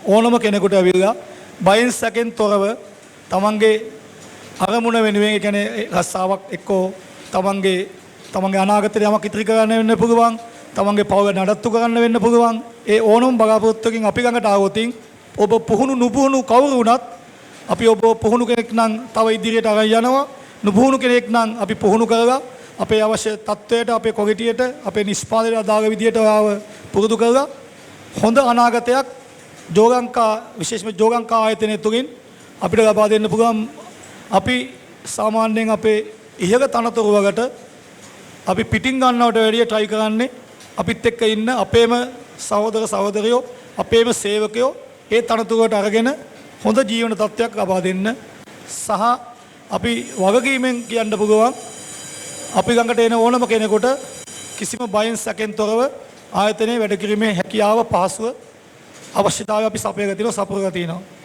ඕනම කෙනෙකුට ඇවිල්ලා බයෙන් සැකෙන් තොරව තමන්ගේ අරමුණ වෙනුවෙන් ඒ කියන්නේ රස්සාවක් එක්කෝ තමන්ගේ අනාගතේ යමක් ඉතිරි කරන්න වෙන්න පුළුවන්. තමන්ගේ පවුල නඩත්තු කරන්න වෙන්න පුළුවන්. ඒ ඕනම බලාපොරොත්තුකින් අපි ළඟට ආවොත් ඔබ පුහුණු නුපුහුණු කවුරු වුණත් අපි ඔබ පුහුණු කෙනෙක් නම් තව ඉදිරියට අරන් යනවා. නුපුහුණු කෙනෙක් නම් අපි පුහුණු කරලා අපේ අවශ්‍ය තත්වයට අපේ කොගිටියට අපේ නිෂ්පාදනයට අදාළ විදියට ආව පුරුදු කරලා හොඳ අනාගතයක් ජෝගංකා විශේෂම ජෝගංකා ආයතනය තුලින් අපිට ලබා දෙන්න පුළුවන්. අපි සාමාන්‍යයෙන් අපේ ඉහළ තනතුරු වලට අපි පිටින් ගන්නවට වැඩිය try කරන්නේ අපිත් එක්ක ඉන්න අපේම සහෝදර සහෝදරියෝ අපේම සේවකයෝ ඒ තනතුරට අරගෙන හොඳ ජීවන තත්ත්වයක් ලබා දෙන්න සහ අපි වගකීමෙන් කියන්න පුළුවන් අපි ළඟට එන ඕනම කෙනෙකුට කිසිම බයෙන් සැකෙන් තොරව ආයතනයේ වැඩ කිරීමේ හැකියාව පහසුව අවශ්‍යතාවය අපි සපයලා තියෙනවා.